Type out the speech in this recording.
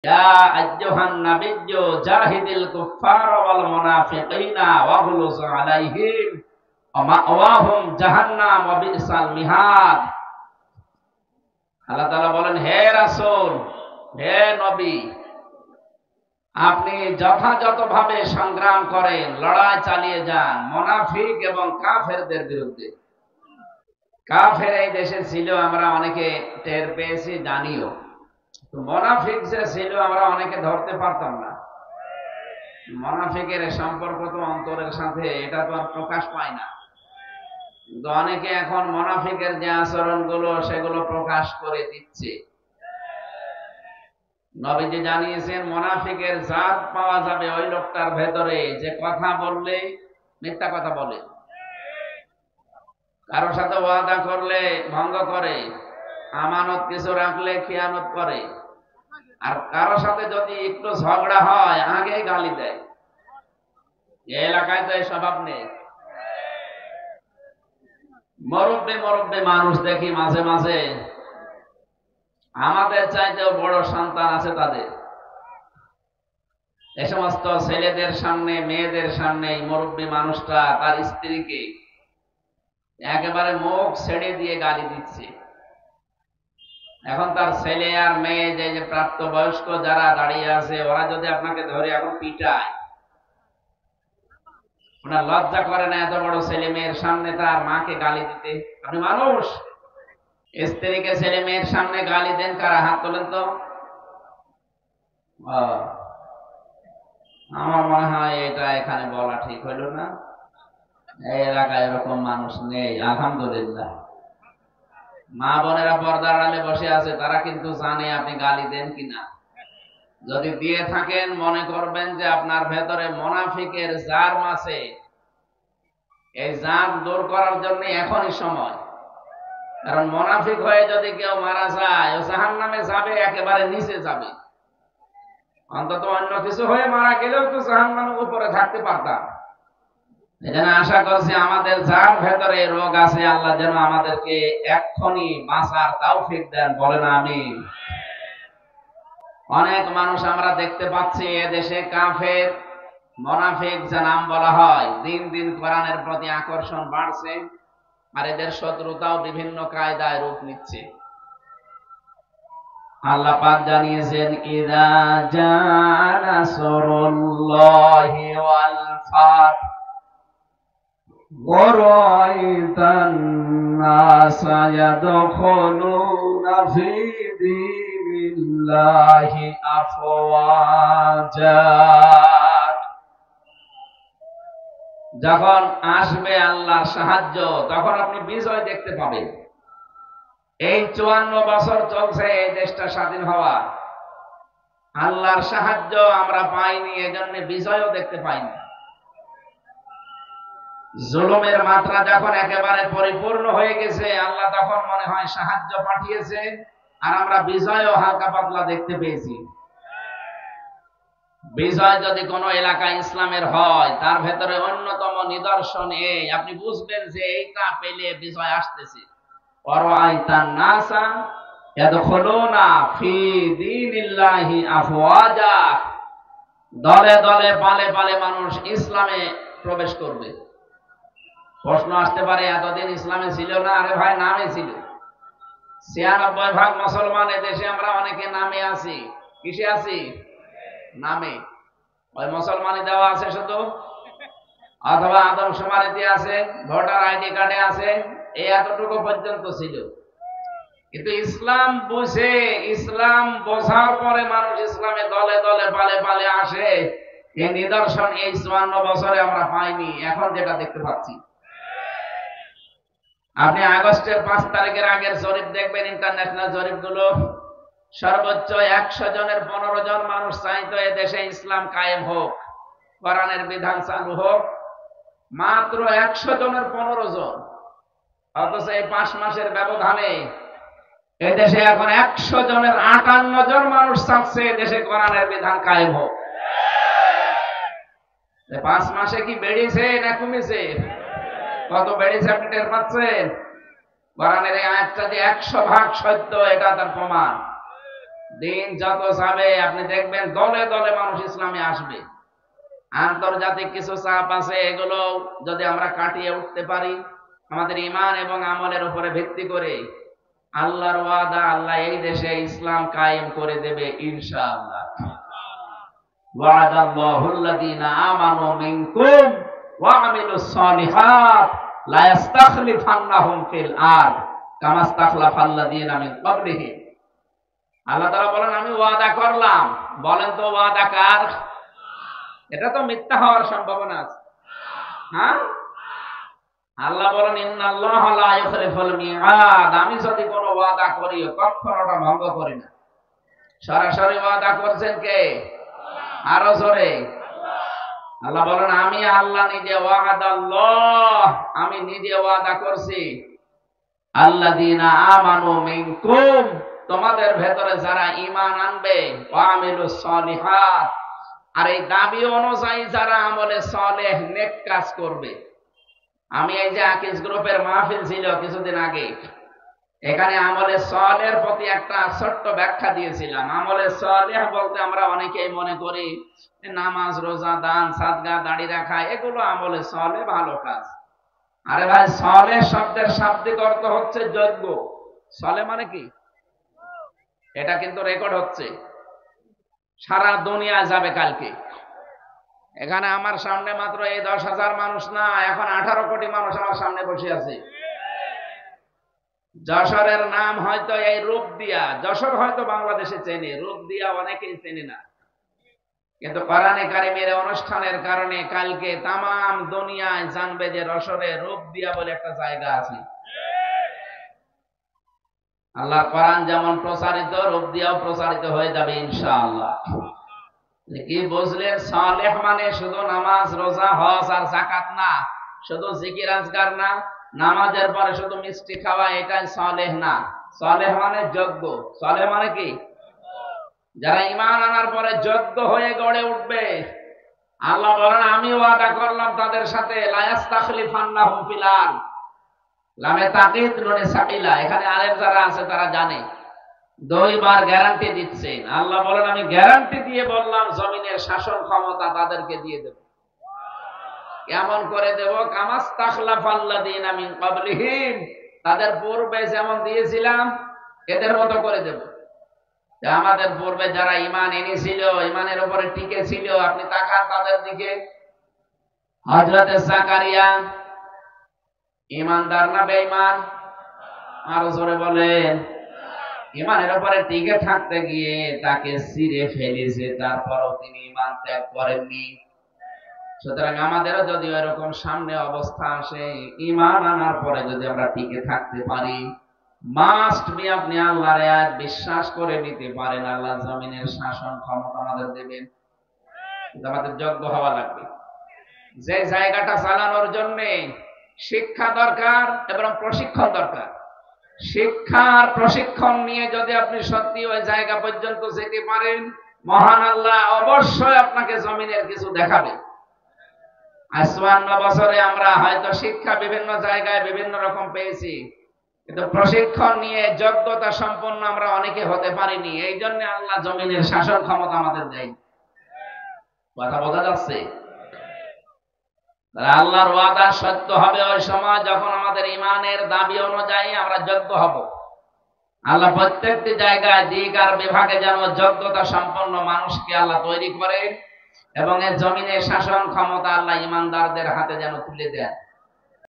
ইয়া আইয়ুহান নাবিয়্যু জাহিদিল কুফফারা ওয়াল মুনাফিকিনা ওয়াগলুজ আলাইহিম ওয়া মাওয়াহুম জাহান্নাম ওয়া বিসাল মিহাদ। আল্লাহ তাআলা বলেন, হে রাসূল, হে নবী, আপনি যথাযথভাবে সংগ্রাম করেন, লড়াই চালিয়ে যান মুনাফিক এবং কাফেরদের বিরুদ্ধে। কাফের এই দেশে ছিল, আমরা অনেকে টের পেয়েছি, জানিও। মুনাফিক যে ছিল আমরা অনেকে ধরতে পারতাম না। মুনাফিকের সম্পর্ক তো অন্তরের সাথে, এটা তো আর প্রকাশ পায় না। কিন্তু অনেকে এখন মুনাফিকের যে আচরণ গুলো সেগুলো প্রকাশ করে দিচ্ছে। নবীজি জানিয়েছেন, মুনাফিকের জাত পাওয়া যাবে ওই লোকটার ভেতরে যে কথা বললে মিথ্যা কথা বলে, কারোর সাথে ওয়াদা করলে ভঙ্গ করে, আমানত কিছু রাখলে খিয়ানত করে, আর কারো সাথে যদি একটু ঝগড়া হয় আগে গালি দেয়। এই এলাকায় তো এই স্বভাব নেই। মুরব্বি মুরব্বি মানুষ দেখি মাঝে মাঝে, আমাদের চাইতেও বড় সন্তান আছে তাদের। এ সমস্ত ছেলেদের সামনে মেয়েদের সামনে এই মুরব্বি মানুষটা তার স্ত্রীকে একেবারে মুখ ছেড়ে দিয়ে গালি দিচ্ছে। এখন তার ছেলে আর মেয়ে যে প্রাপ্তবয়স্ক যারা দাঁড়িয়ে আছে, ওরা যদি আপনাকে ধরে এখন পিটায়, ওনার লজ্জা করে না এত বড় ছেলে মেয়ের সামনে তার মাকে গালি দিতে? আপনি মানুষ, স্ত্রীকে ছেলে মেয়ের সামনে গালি দেন, কারা? হাত তোলেন তো। আমার মনে হয় এটা এখানে বলা ঠিক হইল না। এই এলাকায় এরকম মানুষ নেই, আলহামদুলিল্লাহ। মা বোনেরা পর্দার আড়ালে বসে আছে, তারা কিন্তু জানে আপনি গালি দেন কিনা। যদি দিয়ে থাকেন, মনে করবেন যে আপনার ভেতরে মুনাফিকের জার্ম আছে। এই জার্ম দূর করার জন্য এখনই সময়। কারণ মুনাফিক হয়ে যদি কেউ মারা যায়, ও জাহান্নামে যাবে, একেবারে নিচে যাবে। অন্তত অন্য কিছু হয়ে মারা গেলেও তো জাহান্নামের উপরে থাকতে পারতাম। এজন্য আশা করছি আমাদের যার ভেতরে রোগ আছে, আল্লাহ যেন আমাদেরকে এক্ষুনি বাঁচার তৌফিক দেন। বলেন আমিন। অনেক মানুষ আমরা দেখতে পাচ্ছি এদেশে কাফের, মুনাফিক যে নাম বলা হয়, দিন দিন কোরআনের প্রতি আকর্ষণ বাড়ছে, আর এদের শত্রুতাও বিভিন্ন কায়দায় রূপ নিচ্ছে। আল্লাহ পাক জানিয়েছেন, ইযা জাআ নাসরুল্লাহি ওয়াল ফাত وَرَأَيْتَ النَّاسَ يَدْخُلُونَ فِي دِينِ اللَّهِ أَفْوَاجًا। যখন আসবে আল্লাহর সাহায্য, তখন আপনি বিজয় দেখতে পাবেন। এই 54 বছর চলছে এই দেশটা স্বাধীন হওয়া, আল্লাহর সাহায্য আমরা পাইনি, এজন্য বিজয়ও দেখতে পাইনি। জুলুমের মাত্রা যখন একেবারে পরিপূর্ণ হয়ে গেছে, আল্লাহ তখন মনে হয় সাহায্য পাঠিয়েছে, আর আমরা বিজয়ও হালকা পাতলা দেখতে পেয়েছি। বিজয় যদি কোনো এলাকায় ইসলামের হয়, তার ভেতরে অন্যতম নিদর্শন এই, আপনি বুঝবেন যে এইটা পেলে বিজয় আসতেছে। ওয়ারাআইতান নাসা ইয়াদখুলুনা ফি দীনিল্লাহি আফওয়াজা, দলে দলে পালে পালে মানুষ ইসলামে প্রবেশ করবে। প্রশ্ন আসতে পারে, এতদিন ইসলামে ছিল না? আরে ভাই, নামে ছিল। 96% মুসলমান এদেশে, আমরা অনেকে নামে আছি। কিসে আছি? নামে। ওই মুসলমানি দেওয়া আছে শুধু, অথবা আদমশুমারিতে আছে, ভোটার আইডি কার্ডে আছে, এই এতটুকু পর্যন্ত ছিল। কিন্তু ইসলাম বুঝে, ইসলাম বোঝার পরে মানুষ ইসলামে দলে দলে পালে পালে আসে, এই নিদর্শন এই 54 বছরে আমরা পাইনি। এখন যেটা দেখতে পাচ্ছি, আপনি আগস্টের 5 তারিখের আগের জরিপ দেখবেন, ইন্টারন্যাশনাল জরিপ গুলো, সর্বোচ্চ 100 জনের 15 জন মানুষ চাইতো এ দেশে ইসলাম কায়েম হোক, কোরআনের বিধান চালু হোক। মাত্র 100 জনের 15 জন। অথচ এই 5 মাসের ব্যবধানে এই দেশে এখন 100 জনের 58 জন মানুষ চাচ্ছে দেশে কোরআনের বিধান কায়েম হোক। 5 মাসে কি বেড়েছে না কমেছে? কত বেড়েছে আপনি টের পাচ্ছেন? কোরআনের এই আয়াতটা যে 100 ভাগ সত্য, এটা তার প্রমাণ। দিন যত যাবে আপনি দেখবেন দলে দলে মানুষ ইসলামে আসবে। আন্তর্জাতিক কিছু চাপ আছে, এগুলো যদি আমরা কাটিয়ে উঠতে পারি আমাদের ঈমান এবং আমলের উপরে ভিত্তি করে, আল্লাহর ওয়াদা, আল্লাহ এই দেশে ইসলাম কায়েম করে দেবে ইনশাআল্লাহ। ওয়াদাল্লাহুল্লাযীনা আমানু মিনকুম ওয়া আমিলুস সালিহাত লা ইস্তাখলিফান্নাহুম ফিল আরদ কামা ইস্তাখলাফাল্লাযীনা মিন ক্বাবলিহিম। আল্লাহ তাআলা বলেন আমি ওয়াদা করলাম। বলেন তো ওয়াদা কার? এটা তো মিথ্যা হওয়ার সম্ভাবনা আছে। হ্যাঁ, আল্লাহ বলেন ইন্নাল্লাহা লা ইউখলিফুল মিআদ, আমি যদি কোনো ওয়াদা করি কখনো ওটা ভঙ্গ করি না। সরাসরি ওয়াদা করছেন কে? আরো জোরে। আল্লাহ বলেন আমি আল্লাহ নিজে, ওয়াদাল্লাহ, আমি নিজে ওয়াদা করছি। আল্লাযীনা আমানু মিনকুম, তোমাদের ভেতরে যারা ঈমান আনবে, ওয়া আমিলুস সালিহাত, আর এই দাবি অনুযায়ী যারা আমলে সালেহ নেক কাজ করবে। আমি এই যে আকিজ গ্রুপের মাহফিল ছিল কিছুদিন আগে, এখানে আমলে সালেহের প্রতি একটা ছোট্ট ব্যাখ্যা দিয়েছিলাম। আমলে সালেহ বলতে আমরা অনেকেই মনে করি নামাজ, রোজা, দান, সাদকা, দাড়ি রাখা, এগুলো আমলে সালেহ, ভালো কাজ। আরে ভাই, সালেহ শব্দের শাব্দিক অর্থ হচ্ছে যোগ্য। সালেহ মানে কি? এটা কিন্তু রেকর্ড হচ্ছে, সারা দুনিয়ায় যাবে কালকে। এখানে আমার সামনে মাত্র এই 10,000 মানুষ না, এখন 18 কোটি মানুষ আমার সামনে বসে আছে। যশোরের নাম হয়তো এই রূপদিয়া, যশোর হয়তো বাংলাদেশে চেনে, রূপদিয়া অনেকেই চেনে না। কিন্তু কোরআনে কারিমের অনুষ্ঠানের কারণে কালকে তামাম দুনিয়ায় জানবে যে যশোরে রূপদিয়া বলে একটা জায়গা আছে। আল্লাহর কোরআন যেমন প্রচারিত, রূপদিয়াও প্রচারিত হয়ে যাবে ইনশাআল্লাহ। কি বুঝলেন? সালেহ মানে শুধু নামাজ, রোজা, হজ আর যাকাত না, শুধু জিকির আজকার না, নামাজের পরে শুধু মিষ্টি খাওয়া, এটাই সালেহ না। সালেহ মানে যোগ্য। সালেহ মানে কি? যারা ঈমান আনার পরে যোগ্য হয়ে গড়ে উঠবে। আল্লাহ বলেন আমি ওয়াদা করলাম তাদের সাথে, লা ইস্তাখলিফান্নাহুম ফিল আরদ। লামে তাকিদ নুনে সাকিলা, এখানে আলেম যারা আছে তারা জানে, 2 বার গ্যারান্টি দিচ্ছেন। আল্লাহ বলেন আমি গ্যারান্টি দিয়ে বললাম জমিনের শাসন ক্ষমতা তাদেরকে দিয়ে দেব। কেমন করে দেব? কামাস্তাখলাফাল্লাযীনা মিন ক্বাবলিহিম, তাদের পূর্বে যেমন দিয়েছিলাম এদের মতো করে দেব। আমাদের পূর্বে যারা ঈমান এনেছিল, ঈমানের উপরে টিকে ছিল, আপনি তাকান তাদের দিকে। হযরত জাকারিয়া ঈমানদার না বেঈমান? আরো জোরে বলেন। ঈমানের উপরে টিকে থাকতে গিয়ে তাকে ছিঁড়ে ফেলেছে, তারপরও তিনি ঈমান ত্যাগ করেননি। সুতরাং আমাদেরও যদি এরকম সামনে অবস্থা আসে, ঈমান আনার পরে যদি আমরা টিকে থাকতে পারি, মাস্ট বি আপনি আল্লাহর আয়াত বিশ্বাস করে নিতে পারেন, আল্লাহ জমিনের শাসন ক্ষমতা আমাদের দেবেন। কিন্তু আমাদের যোগ্য হওয়া লাগবে। যে জায়গাটা চালানোর জন্য শিক্ষা দরকার এবং প্রশিক্ষণ দরকার। শিক্ষার প্রশিক্ষণ নিয়ে যদি আপনি সত্যি ওই জায়গা পর্যন্ত যেতে পারেন, মহান আল্লাহ অবশ্যই আপনাকে জমিনের কিছু দেখাবে। ৫৪ বছরে আমরা হয়তো শিক্ষা বিভিন্ন জায়গায় বিভিন্ন রকম পেয়েছি, কিন্তু প্রশিক্ষণ নিয়ে যোগ্যতা সম্পন্ন আমরা অনেকে হতে পারিনি। এই জন্য আল্লাহ জমিনের শাসন ক্ষমতা আমাদের দেয়। কথা বোঝা যাচ্ছে? আল্লাহর ওয়াদা সত্য হবে ওই সময় যখন আমাদের ঈমানের দাবি অনুযায়ী আমরা যোগ্য হব। আল্লাহ প্রত্যেকটি জায়গায় দিক আর বিভাগে যেন যোগ্যতা সম্পন্ন মানুষকে আল্লাহ তৈরি করে এবং এই জমিনের শাসন ক্ষমতা আল্লাহ ঈমানদারদের হাতে যেন তুলে দেন।